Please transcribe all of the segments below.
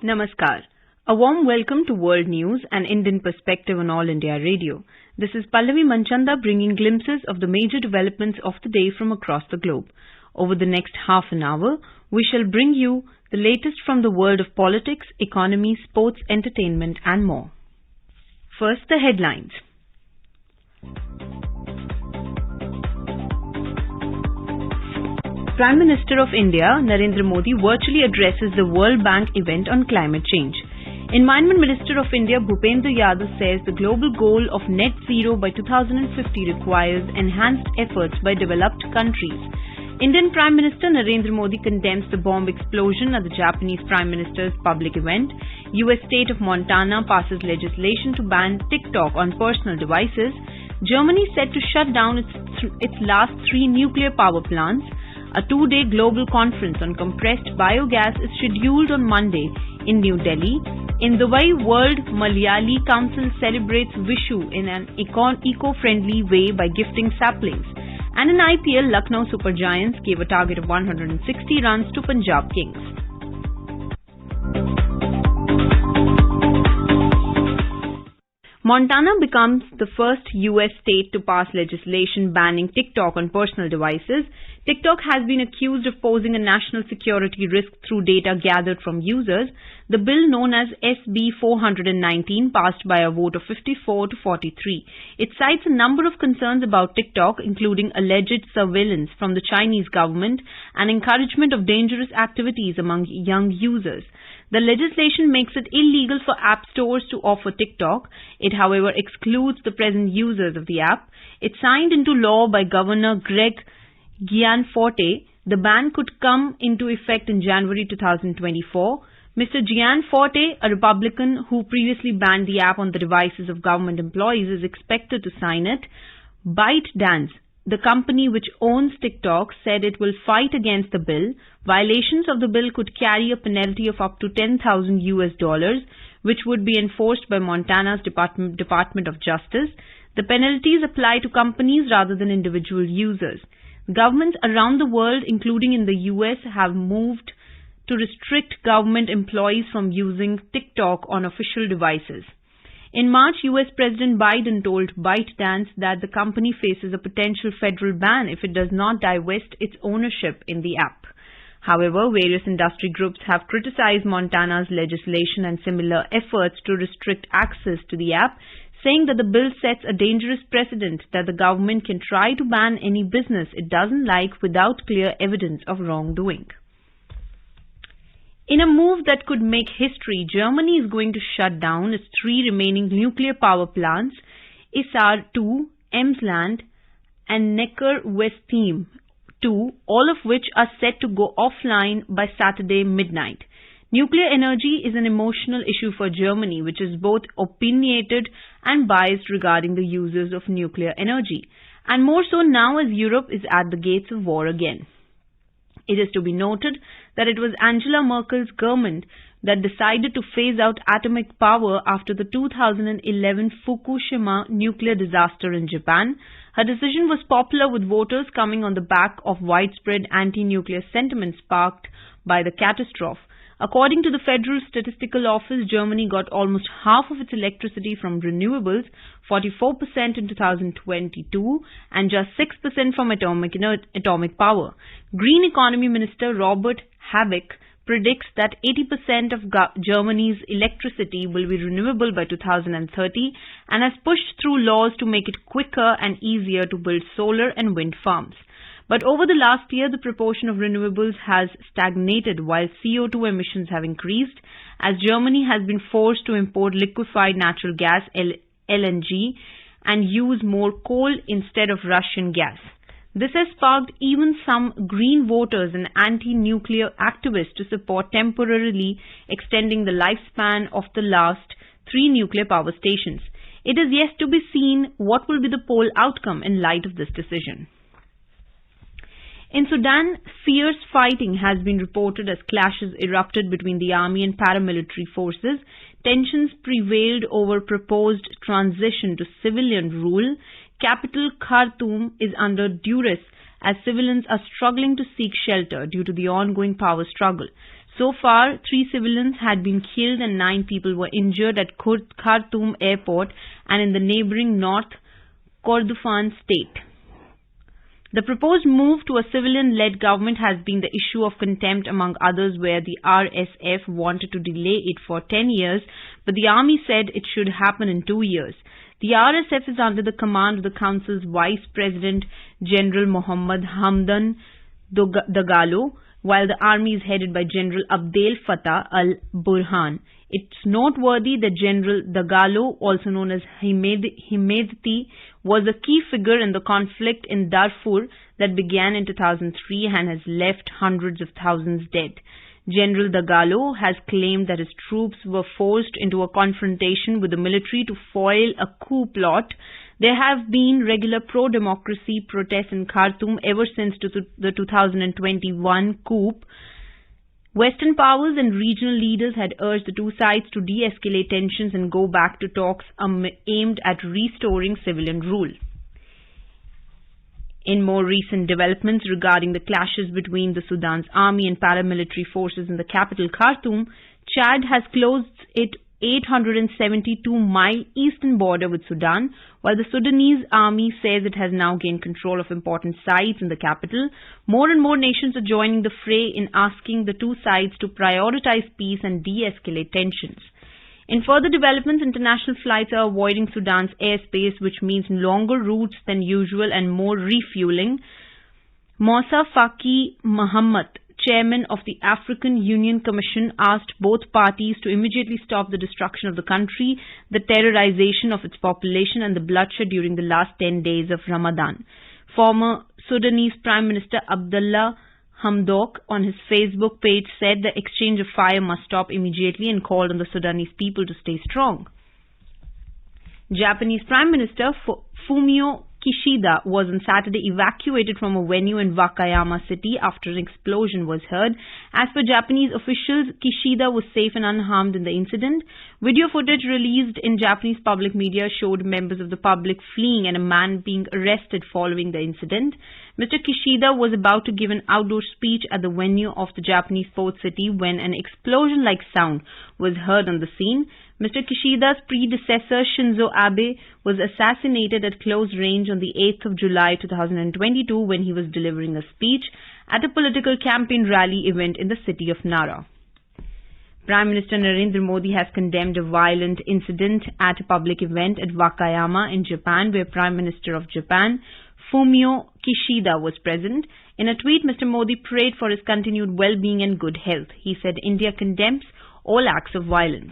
Namaskar. A warm welcome to World News and Indian Perspective on All India Radio. This is Pallavi Manchanda bringing glimpses of the major developments of the day from across the globe. Over the next half an hour, we shall bring you the latest from the world of politics, economy, sports, entertainment and more. First, the headlines. Prime Minister of India, Narendra Modi, virtually addresses the World Bank event on climate change. Environment Minister of India, Bhupendra Yadav, says the global goal of net zero by 2050 requires enhanced efforts by developed countries. Indian Prime Minister Narendra Modi condemns the bomb explosion at the Japanese Prime Minister's public event. US state of Montana passes legislation to ban TikTok on personal devices. Germany set to shut down its last 3 nuclear power plants. A 2-day global conference on compressed biogas is scheduled on Monday in New Delhi. In Dubai, World Malayali Council celebrates Vishu in an eco-friendly way by gifting saplings. And in IPL, Lucknow Super Giants gave a target of 160 runs to Punjab Kings. Montana becomes the first US state to pass legislation banning TikTok on personal devices. TikTok has been accused of posing a national security risk through data gathered from users. The bill, known as SB 419, passed by a vote of 54 to 43. It cites a number of concerns about TikTok, including alleged surveillance from the Chinese government and encouragement of dangerous activities among young users. The legislation makes it illegal for app stores to offer TikTok. It, however, excludes the present users of the app. It's signed into law by Governor Greg Gianforte. The ban could come into effect in January 2024. Mr. Gianforte, a Republican who previously banned the app on the devices of government employees, is expected to sign it. ByteDance, the company which owns TikTok, said it will fight against the bill. Violations of the bill could carry a penalty of up to $10,000, which would be enforced by Montana's Department of Justice. The penalties apply to companies rather than individual users. Governments around the world, including in the US, have moved to restrict government employees from using TikTok on official devices. In March, US President Biden told ByteDance that the company faces a potential federal ban if it does not divest its ownership in the app. However, various industry groups have criticized Montana's legislation and similar efforts to restrict access to the app, saying that the bill sets a dangerous precedent that the government can try to ban any business it doesn't like without clear evidence of wrongdoing. In a move that could make history, Germany is going to shut down its 3 remaining nuclear power plants, Isar 2, Emsland, and Neckar-Westheim 2, all of which are set to go offline by Saturday midnight. Nuclear energy is an emotional issue for Germany, which is both opinionated and biased regarding the uses of nuclear energy, and more so now as Europe is at the gates of war again. It is to be noted that it was Angela Merkel's government that decided to phase out atomic power after the 2011 Fukushima nuclear disaster in Japan. Her decision was popular, with voters coming on the back of widespread anti-nuclear sentiment sparked by the catastrophe. According to the Federal Statistical Office, Germany got almost half of its electricity from renewables, 44% in 2022, and just 6% from atomic power. Green Economy Minister Robert Habeck predicts that 80% of Germany's electricity will be renewable by 2030 and has pushed through laws to make it quicker and easier to build solar and wind farms. But over the last year, the proportion of renewables has stagnated while CO2 emissions have increased, as Germany has been forced to import liquefied natural gas LNG and use more coal instead of Russian gas. This has sparked even some green voters and anti-nuclear activists to support temporarily extending the lifespan of the last 3 nuclear power stations. It is yet to be seen what will be the poll outcome in light of this decision. In Sudan, fierce fighting has been reported as clashes erupted between the army and paramilitary forces. Tensions prevailed over proposed transition to civilian rule. Capital Khartoum is under duress as civilians are struggling to seek shelter due to the ongoing power struggle. So far, 3 civilians had been killed and 9 people were injured at Khartoum airport and in the neighboring North Kordofan state. The proposed move to a civilian-led government has been the issue of contempt among others, where the RSF wanted to delay it for 10 years, but the army said it should happen in 2 years. The RSF is under the command of the Council's Vice President General Mohammad Hamdan Dagalo, while the army is headed by General Abdel Fattah al-Burhan. It's noteworthy that General Dagalo, also known as Hemedti, was a key figure in the conflict in Darfur that began in 2003 and has left hundreds of thousands dead. General Dagalo has claimed that his troops were forced into a confrontation with the military to foil a coup plot. There have been regular pro-democracy protests in Khartoum ever since the 2021 coup. Western powers and regional leaders had urged the two sides to de-escalate tensions and go back to talks aimed at restoring civilian rule. In more recent developments regarding the clashes between the Sudan's army and paramilitary forces in the capital Khartoum, Chad has closed its 872-mile eastern border with Sudan, while the Sudanese army says it has now gained control of important sites in the capital. More and more nations are joining the fray in asking the two sides to prioritize peace and de-escalate tensions. In further developments, international flights are avoiding Sudan's airspace, which means longer routes than usual and more refueling. Moussa Faki Mohammed, chairman of the African Union Commission, asked both parties to immediately stop the destruction of the country, the terrorization of its population and the bloodshed during the last 10 days of Ramadan. Former Sudanese Prime Minister Abdullah Hamdok on his Facebook page said the exchange of fire must stop immediately and called on the Sudanese people to stay strong. Japanese Prime Minister Fumio Kishida was on Saturday evacuated from a venue in Wakayama city after an explosion was heard. As per Japanese officials, Kishida was safe and unharmed in the incident. Video footage released in Japanese public media showed members of the public fleeing and a man being arrested following the incident. Mr. Kishida was about to give an outdoor speech at the venue of the Japanese port city when an explosion-like sound was heard on the scene. Mr. Kishida's predecessor Shinzo Abe was assassinated at close range on the 8th of July 2022 when he was delivering a speech at a political campaign rally event in the city of Nara. Prime Minister Narendra Modi has condemned a violent incident at a public event at Wakayama in Japan, where Prime Minister of Japan Fumio Kishida was present. In a tweet, Mr. Modi prayed for his continued well-being and good health. He said India condemns all acts of violence.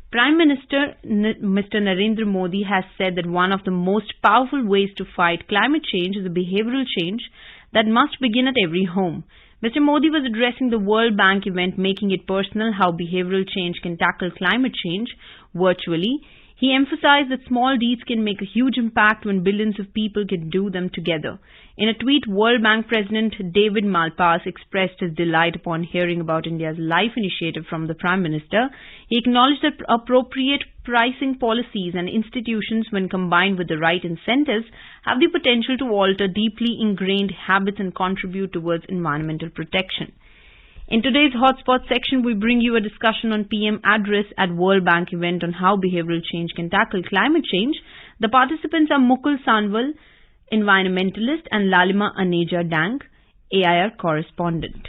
Prime Minister Mr. Narendra Modi has said that one of the most powerful ways to fight climate change is a behavioral change that must begin at every home. Mr. Modi was addressing the World Bank event Making It Personal, How Behavioral Change Can Tackle Climate Change virtually. He emphasized that small deeds can make a huge impact when billions of people can do them together. In a tweet, World Bank President David Malpass expressed his delight upon hearing about India's LIFE initiative from the Prime Minister. He acknowledged that appropriate pricing policies and institutions, when combined with the right incentives, have the potential to alter deeply ingrained habits and contribute towards environmental protection. In today's Hotspot section, we bring you a discussion on PM address at World Bank event on how behavioral change can tackle climate change. The participants are Mukul Sanwal, environmentalist, and Lalima Aneja Dang, AIR correspondent.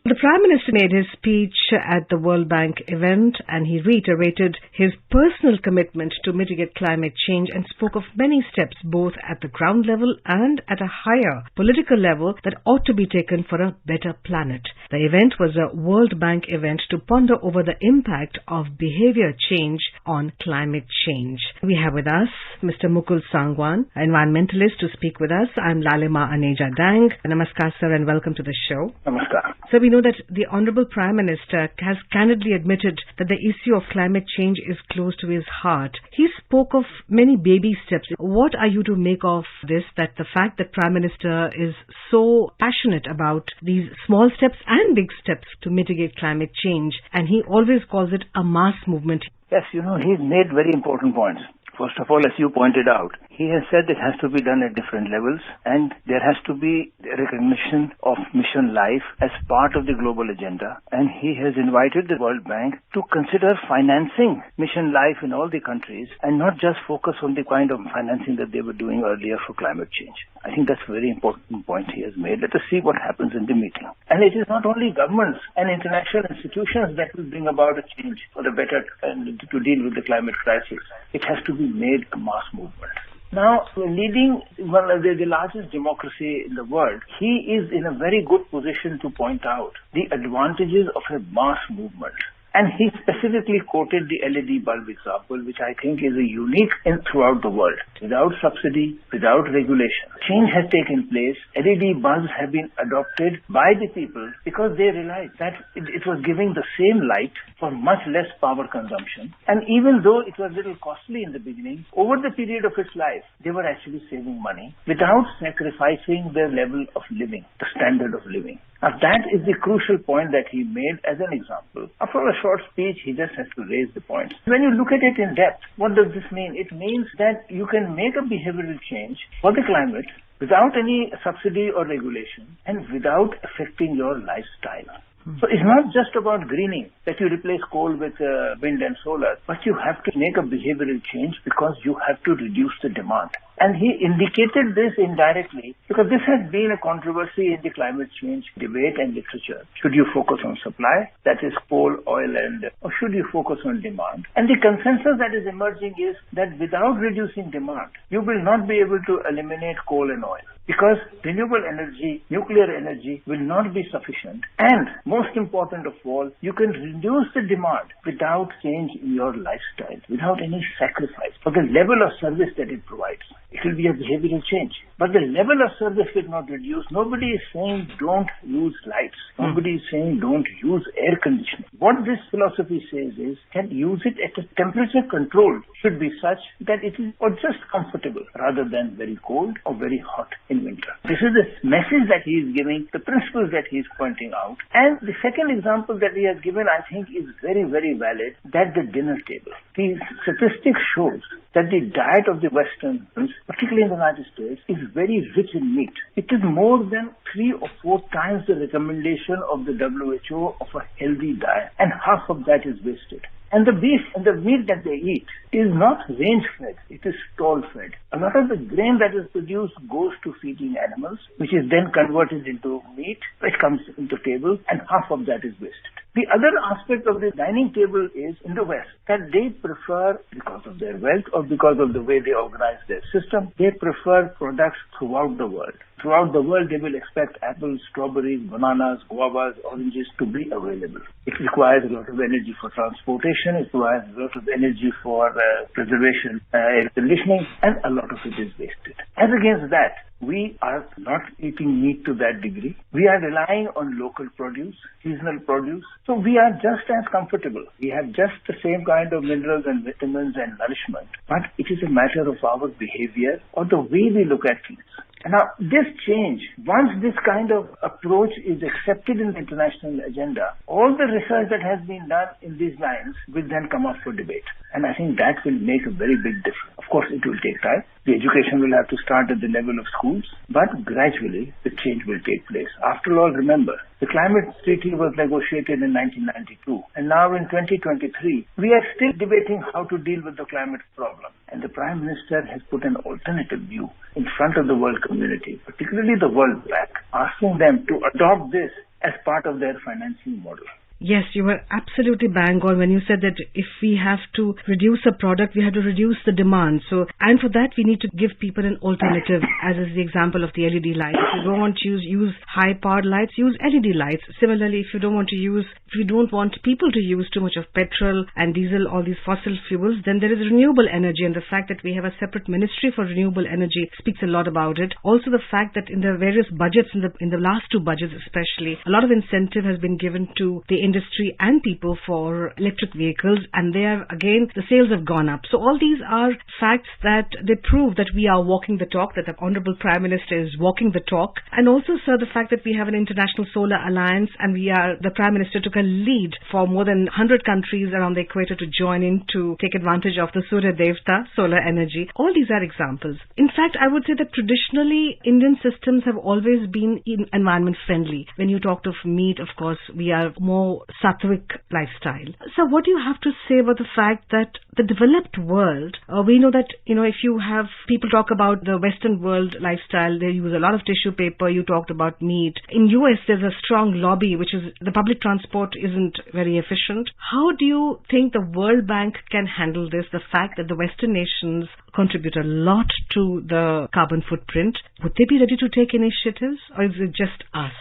The Prime Minister made his speech at the World Bank event and he reiterated his personal commitment to mitigate climate change and spoke of many steps both at the ground level and at a higher political level that ought to be taken for a better planet. The event was a World Bank event to ponder over the impact of behavior change on climate change. We have with us Mr. Mukul Sangwan, environmentalist, to speak with us. I'm Lalima Aneja Dang. Namaskar, sir, and welcome to the show. Namaskar. So we know that the Honorable Prime Minister has candidly admitted that the issue of climate change is close to his heart. He spoke of many baby steps. What are you to make of this, that the fact that Prime Minister is so passionate about these small steps and big steps to mitigate climate change, and he always calls it a mass movement? Yes, he's made very important points. First of all, as you pointed out, he has said it has to be done at different levels, and there has to be recognition of mission life as part of the global agenda. And he has invited the World Bank to consider financing mission life in all the countries and not just focus on the kind of financing that they were doing earlier for climate change. I think that's a very important point he has made. Let us see what happens in the meeting. And it is not only governments and international institutions that will bring about a change for the better and to deal with the climate crisis. It has to be made a mass movement. Now, leading one of the largest democracy in the world, he is in a very good position to point out the advantages of a mass movement. And he specifically quoted the LED bulb example, which I think is a unique in throughout the world. Without subsidy, without regulation, change has taken place. LED bulbs have been adopted by the people because they realized that it was giving the same light for much less power consumption. And even though it was a little costly in the beginning, over the period of its life, they were actually saving money without sacrificing their level of living, the standard of living. Now, that is the crucial point that he made as an example. After a short speech, he just has to raise the points. When you look at it in depth, what does this mean? It means that you can make a behavioral change for the climate without any subsidy or regulation and without affecting your lifestyle. So it's not just about greening, that you replace coal with wind and solar, but you have to make a behavioral change because you have to reduce the demand. And he indicated this indirectly because this has been a controversy in the climate change debate and literature. Should you focus on supply, that is coal, oil, or should you focus on demand? And the consensus that is emerging is that without reducing demand, you will not be able to eliminate coal and oil because renewable energy, nuclear energy will not be sufficient. And most important of all, you can reduce the demand without change in your lifestyle, without any sacrifice for the level of service that it provides. It will be a behavioral change. But the level of service will not reduce. Nobody is saying don't use lights. Nobody is saying don't use air conditioning. What this philosophy says is that use it at a temperature control should be such that it is or just comfortable rather than very cold or very hot in winter. This is the message that he is giving, the principles that he is pointing out. And the second example that he has given, I think, is very, very valid, that the dinner table. The statistics shows that the diet of the Western, particularly in the United States, is very rich in meat. It is more than 3 or 4 times the recommendation of the WHO of a healthy diet, and half of that is wasted. And the beef and the meat that they eat is not range-fed, it is stall-fed. A lot of the grain that is produced goes to feeding animals, which is then converted into meat, which comes into table, and half of that is wasted. The other aspect of the dining table is in the West, that they prefer, because of their wealth or because of the way they organize their system, they prefer products throughout the world. Throughout the world, they will expect apples, strawberries, bananas, guavas, oranges to be available. It requires a lot of energy for transportation, it requires a lot of energy for preservation, air conditioning, and a lot of it is wasted. As against that, we are not eating meat to that degree. We are relying on local produce, seasonal produce. So we are just as comfortable. We have just the same kind of minerals and vitamins and nourishment. But it is a matter of our behavior or the way we look at things. Now, this change, once this kind of approach is accepted in the international agenda, all the research that has been done in these lines will then come up for debate. And I think that will make a very big difference. Of course, it will take time. The education will have to start at the level of schools, but gradually the change will take place. After all, remember, the climate treaty was negotiated in 1992, and now in 2023, we are still debating how to deal with the climate problem. And the Prime Minister has put an alternative view in front of the world community, particularly the World Bank, asking them to adopt this as part of their financing model. Yes, you were absolutely bang on when you said that if we have to reduce a product, we have to reduce the demand. So, and for that, we need to give people an alternative, as is the example of the LED light. If you don't want to use high-powered lights, use LED lights. Similarly, if you don't want people to use too much of petrol and diesel, all these fossil fuels, then there is renewable energy. And the fact that we have a separate ministry for renewable energy speaks a lot about it. Also, the fact that in the various budgets, in the last 2 budgets especially, a lot of incentive has been given to the industry and people for electric vehicles, and the sales have gone up. So all these are facts that they prove that we are walking the talk, that the Honorable Prime Minister is walking the talk. And also, sir, the fact that we have an international solar alliance, and the Prime Minister took a lead for more than 100 countries around the equator to join in to take advantage of the Surya Devta solar energy. All these are examples. In fact, I would say that traditionally Indian systems have always been environment friendly. When you talked of meat, of course, we are more sattvic lifestyle. So what do you have to say about the fact that the developed world, we know that, if you have people talk about the Western world lifestyle, they use a lot of tissue paper. You talked about meat. In US, there's a strong lobby, which is the public transport isn't very efficient. How do you think the World Bank can handle this? The fact that the Western nations contribute a lot to the carbon footprint. Would they be ready to take initiatives, or is it just us?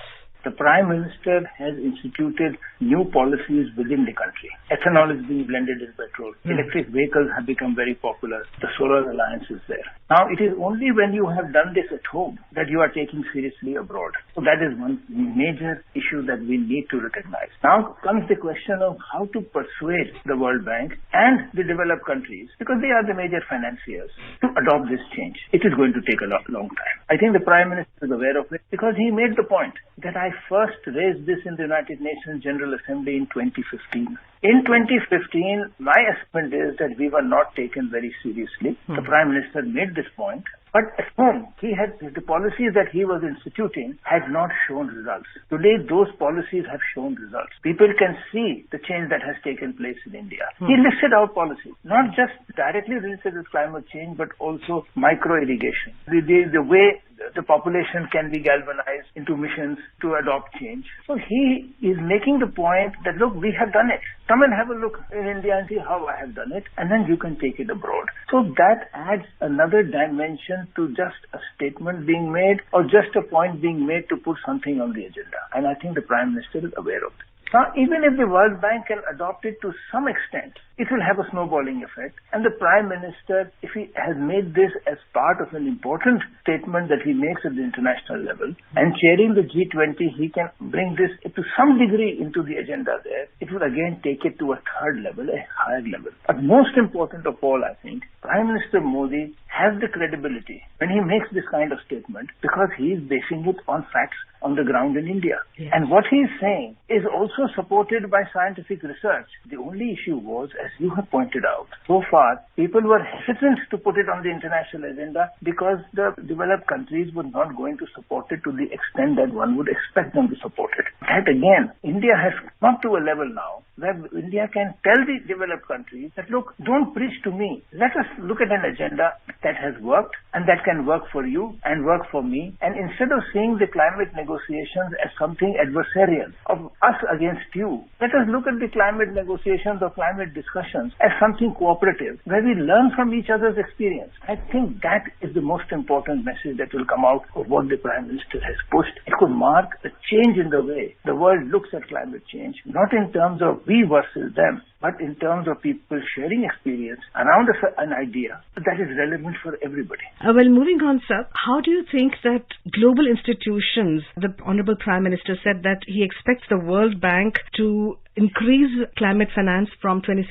The Prime Minister has instituted new policies within the country. Ethanol is being blended in petrol. Electric vehicles have become very popular. The Solar Alliance is there. Now, it is only when you have done this at home that you are taking seriously abroad. So that is one major issue that we need to recognize. Now comes the question of how to persuade the World Bank and the developed countries, because they are the major financiers, to adopt this change. It is going to take a long time. I think the Prime Minister is aware of it, because he made the point that I first raised this in the United Nations General Assembly in 2015. In 2015, my estimate is that we were not taken very seriously. The Prime Minister made this point. But at home, the policies that he was instituting had not shown results. Today, those policies have shown results. People can see the change that has taken place in India. He listed out policies, not just directly related with climate change, but also micro-irrigation. The way the population can be galvanized into missions to adopt change. So he is making the point that, look, we have done it. Come and have a look in India and see how I have done it, and then you can take it abroad. So that adds another dimension to just a statement being made or just a point being made to put something on the agenda. And I think the Prime Minister is aware of it. Now, even if the World Bank can adopt it to some extent, it will have a snowballing effect. And the Prime Minister, if he has made this as part of an important statement that he makes at the international level, and chairing the G20, he can bring this to some degree into the agenda there. It will again take it to a third level, a higher level. But most important of all, I think, Prime Minister Modi has the credibility when he makes this kind of statement, because he is basing it on facts on the ground in India. Yes. And what he is saying is also supported by scientific research. The only issue was, as you have pointed out, so far people were hesitant to put it on the international agenda because the developed countries were not going to support it to the extent that one would expect them to support it. That again, India has come to a level now where India can tell the developed countries that, look, don't preach to me. Let us look at an agenda that has worked and that can work for you and work for me. And instead of seeing the climate negotiations as something adversarial of us against you, let us look at the climate negotiations or climate discussions as something cooperative, where we learn from each other's experience. I think that is the most important message that will come out of what the Prime Minister has pushed. It could mark a change in the way the world looks at climate change, not in terms of we versus them, but in terms of people sharing experience around an idea that is relevant for everybody. Well, moving on, sir, how do you think that global institutions, the Honorable Prime Minister said that he expects the World Bank to increase climate finance from 26%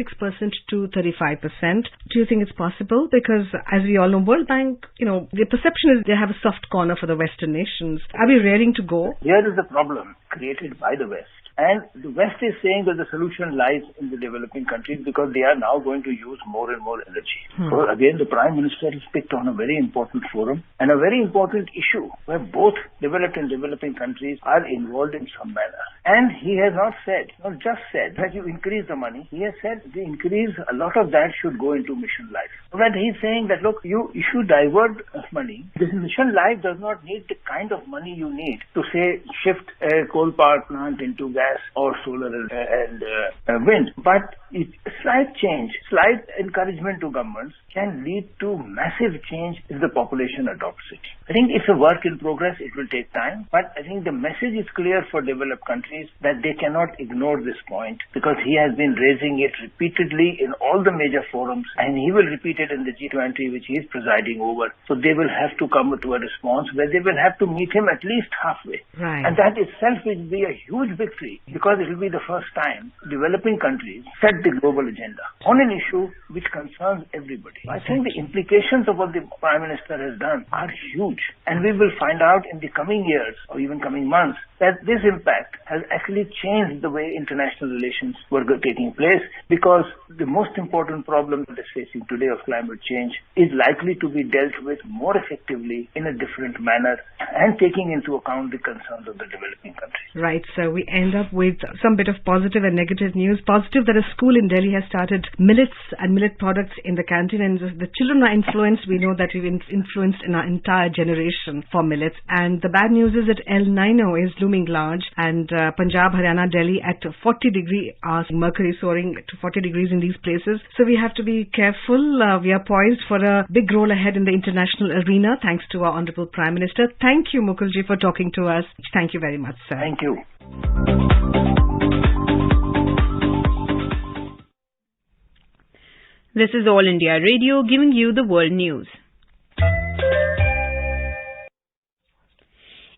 to 35%. Do you think it's possible? Because as we all know, World Bank, the perception is they have a soft corner for the Western nations. Are we raring to go? Here is the problem created by the West. And the West is saying that the solution lies in the developing countries because they are now going to use more and more energy. So again, the Prime Minister has picked on a very important forum and a very important issue where both developed and developing countries are involved in some manner. And he has not just said that you increase the money. He has said the increase, a lot of that should go into Mission Life. So that he's saying that, look, you should divert money. This Mission Life does not need the kind of money you need to, say, shift a coal power plant into gas or solar and wind. But slight change, slight encouragement to governments can lead to massive change if the population adopts it. I think it's a work in progress. It will take time. But I think the message is clear for developed countries that they cannot ignore this point because he has been raising it repeatedly in all the major forums and he will repeat it in the G20 which he is presiding over. So they will have to come to a response where they will have to meet him at least halfway. Right. And that itself will be a huge victory Delhi because it will be the first time developing countries set the global agenda on an issue which concerns everybody. I think the implications of what the Prime Minister has done are huge, and we will find out in the coming years or even coming months that this impact has actually changed the way international relations were taking place, because the most important problem that is facing today of climate change is likely to be dealt with more effectively in a different manner and taking into account the concerns of the developing countries. Right, so we end up with some bit of positive and negative news. Positive that a school in Delhi has started millets and millet products in the canteen, and the children are influenced. We know that we've influenced in our entire generation for millets. And the bad news is that El Nino is looming large, and Punjab, Haryana, Delhi at 40 degree mercury soaring to 40 degrees in these places. So we have to be careful. We are poised for a big role ahead in the international arena, thanks to our Honorable Prime Minister. Thank you, Mukulji, for talking to us. Thank you very much, sir. Thank you. This is All India Radio giving you the world news.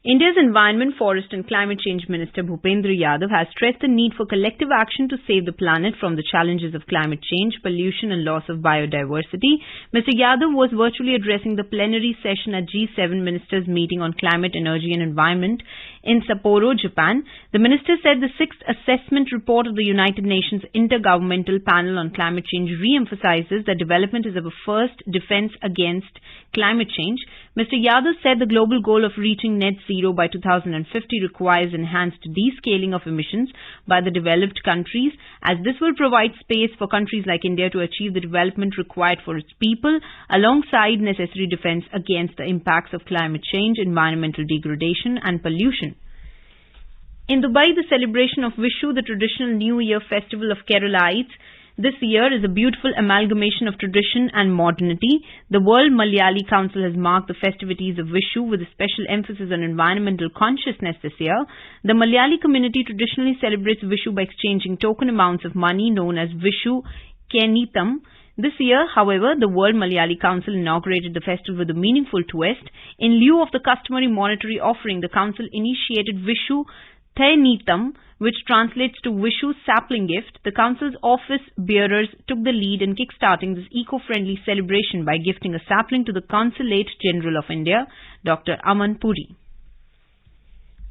India's Environment, Forest and Climate Change Minister Bhupendra Yadav has stressed the need for collective action to save the planet from the challenges of climate change, pollution and loss of biodiversity. Mr. Yadav was virtually addressing the plenary session at G7 Ministers' meeting on climate, energy and environment in Sapporo, Japan. The minister said the 6th assessment report of the United Nations Intergovernmental Panel on Climate Change re-emphasizes that development is our first defense against climate change. Mr. Yadav said the global goal of reaching net zero by 2050 requires enhanced descaling of emissions by the developed countries, as this will provide space for countries like India to achieve the development required for its people, alongside necessary defense against the impacts of climate change, environmental degradation and pollution. In Dubai, the celebration of Vishu, the traditional New Year festival of Keralites, this year is a beautiful amalgamation of tradition and modernity. The World Malayali Council has marked the festivities of Vishu with a special emphasis on environmental consciousness this year. The Malayali community traditionally celebrates Vishu by exchanging token amounts of money known as Vishu Kenitham. This year, however, the World Malayali Council inaugurated the festival with a meaningful twist. In lieu of the customary monetary offering, the council initiated Vishu Thainitham, which translates to Vishu sapling gift. The council's office bearers took the lead in kickstarting this eco-friendly celebration by gifting a sapling to the Consulate General of India, Dr. Aman Puri.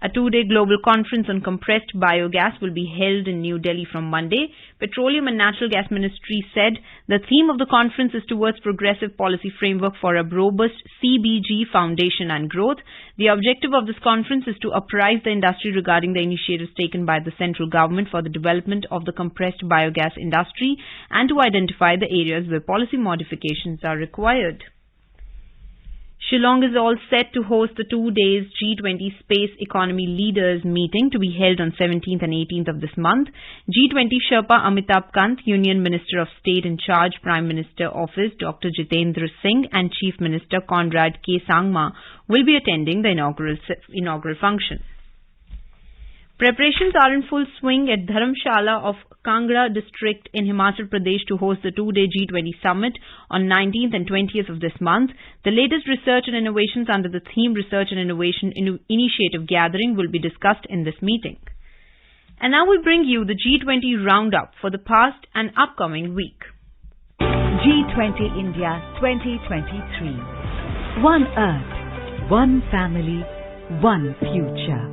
A two-day global conference on compressed biogas will be held in New Delhi from Monday. Petroleum and Natural Gas Ministry said the theme of the conference is towards progressive policy framework for a robust CBG foundation and growth. The objective of this conference is to apprise the industry regarding the initiatives taken by the central government for the development of the compressed biogas industry and to identify the areas where policy modifications are required. Shillong is all set to host the 2 days G20 Space Economy Leaders meeting to be held on 17th and 18th of this month. G20 Sherpa Amitabh Kant, Union Minister of State in charge, Prime Minister Office Dr. Jitendra Singh and Chief Minister Conrad K. Sangma will be attending the inaugural function. Preparations are in full swing at Dharamshala of Kangra district in Himachal Pradesh to host the 2-day G20 summit on 19th and 20th of this month. The latest research and innovations under the theme Research and Innovation Initiative Gathering will be discussed in this meeting. And now we bring you the G20 roundup for the past and upcoming week. G20 India 2023. One Earth, one family, one future.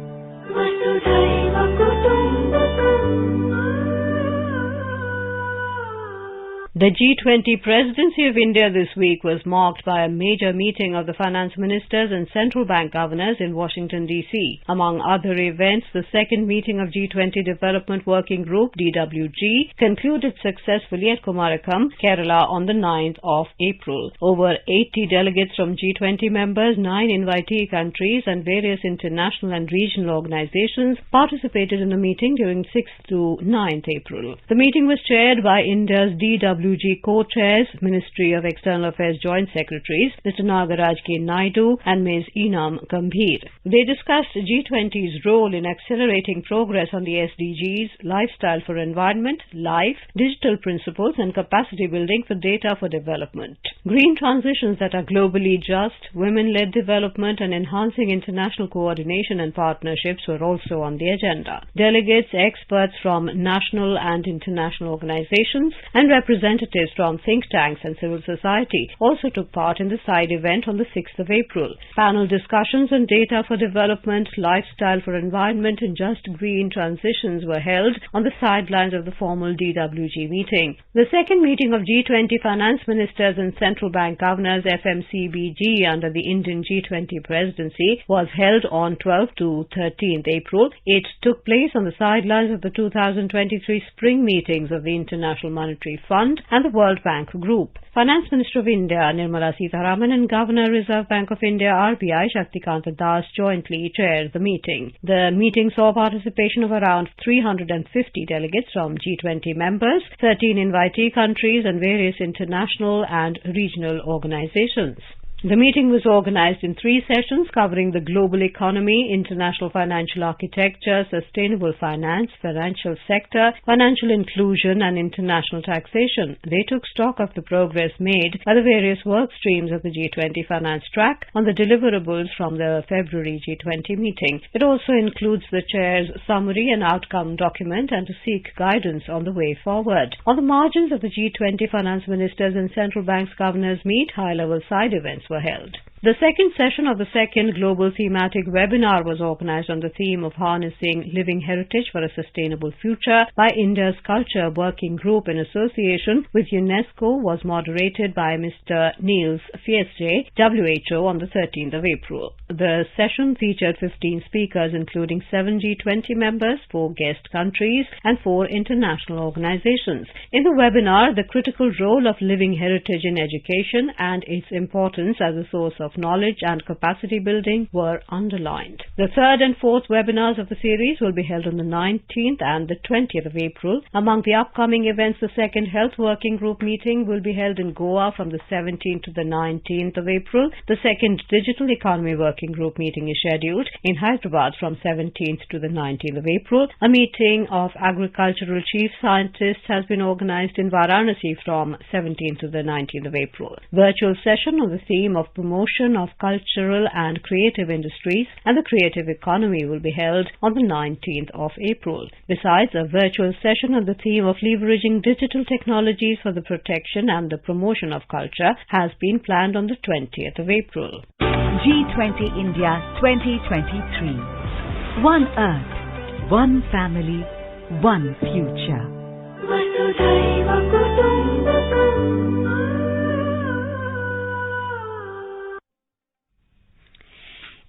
The G20 presidency of India this week was marked by a major meeting of the finance ministers and central bank governors in Washington, D.C. Among other events, the second meeting of G20 Development Working Group, DWG, concluded successfully at Kumarakam, Kerala on the 9th of April. Over 80 delegates from G20 members, 9 invitee countries and various international and regional organizations participated in the meeting during 6th to 9th April. The meeting was chaired by India's DWG DWG co-chairs, Ministry of External Affairs Joint Secretaries, Mr. Nagaraj K. Naidu and Ms. Enam Gambhir. They discussed G20's role in accelerating progress on the SDGs, lifestyle for environment, life, digital principles and capacity building for data for development. Green transitions that are globally just, women-led development and enhancing international coordination and partnerships were also on the agenda. Delegates, experts from national and international organizations and representatives from think tanks and civil society also took part in the side event on the 6th of April. Panel discussions on data for development, lifestyle for environment and just green transitions were held on the sidelines of the formal DWG meeting. The second meeting of G20 finance ministers and central bank governors FMCBG under the Indian G20 presidency was held on 12th to 13th April. It took place on the sidelines of the 2023 spring meetings of the International Monetary Fund and the World Bank Group. Finance Minister of India Nirmala Sitharaman and Governor Reserve Bank of India RBI Shaktikanta Das jointly chaired the meeting. The meeting saw participation of around 350 delegates from G20 members, 13 invitee countries and various international and regional organizations. The meeting was organized in 3 sessions covering the global economy, international financial architecture, sustainable finance, financial sector, financial inclusion and international taxation. They took stock of the progress made by the various work streams of the G20 finance track on the deliverables from the February G20 meeting. It also includes the chair's summary and outcome document and to seek guidance on the way forward. On the margins of the G20 finance ministers and central banks governors meet, high-level side events were held. The second session of the second global thematic webinar was organized on the theme of harnessing living heritage for a sustainable future by India's Culture Working Group in association with UNESCO, was moderated by Mr. Niels Fiesje, WHO, on the 13th of April. The session featured 15 speakers including 7 G20 members, 4 guest countries and 4 international organizations. In the webinar, the critical role of living heritage in education and its importance as a source of knowledge and capacity building were underlined. The third and fourth webinars of the series will be held on the 19th and the 20th of April. Among the upcoming events, the second Health Working Group meeting will be held in Goa from the 17th to the 19th of April. The second Digital Economy Working Group meeting is scheduled in Hyderabad from 17th to the 19th of April. A meeting of agricultural chief scientists has been organized in Varanasi from 17th to the 19th of April. Virtual session on the theme of promotion of cultural and creative industries and the creative economy will be held on the 19th of April. Besides, a virtual session on the theme of leveraging digital technologies for the protection and the promotion of culture has been planned on the 20th of April. G20 India 2023. One Earth, one family, one future.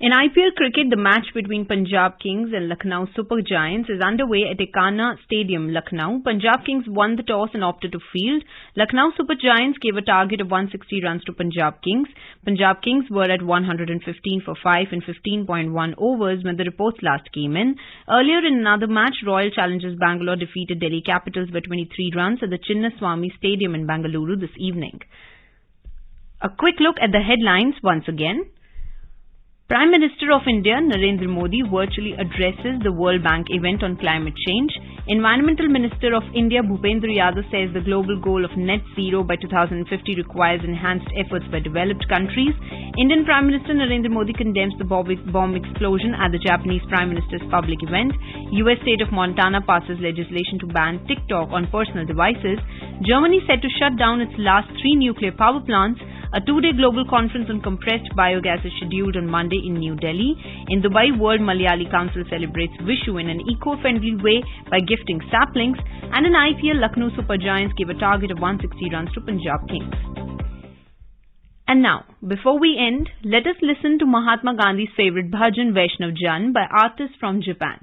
In IPL cricket, the match between Punjab Kings and Lucknow Super Giants is underway at Ekana Stadium, Lucknow. Punjab Kings won the toss and opted to field. Lucknow Super Giants gave a target of 160 runs to Punjab Kings. Punjab Kings were at 115 for 5 in 15.1 overs when the reports last came in. Earlier in another match, Royal Challengers Bangalore defeated Delhi Capitals by 23 runs at the Chinnaswamy Stadium in Bangalore this evening. A quick look at the headlines once again. Prime Minister of India Narendra Modi virtually addresses the World Bank event on climate change. Environmental Minister of India Bhupendra Yadav says the global goal of net zero by 2050 requires enhanced efforts by developed countries. Indian Prime Minister Narendra Modi condemns the bomb explosion at the Japanese Prime Minister's public event. US state of Montana passes legislation to ban TikTok on personal devices. Germany set to shut down its last 3 nuclear power plants. A 2-day global conference on compressed biogas is scheduled on Monday in New Delhi. In Dubai, World Malayali Council celebrates Vishu in an eco-friendly way by gifting saplings. And in IPL, Lucknow Super Giants gave a target of 160 runs to Punjab Kings. And now, before we end, let us listen to Mahatma Gandhi's favorite bhajan Vaishnav Jan by artists from Japan.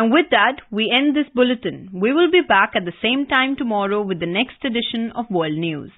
And with that, we end this bulletin. We will be back at the same time tomorrow with the next edition of World News.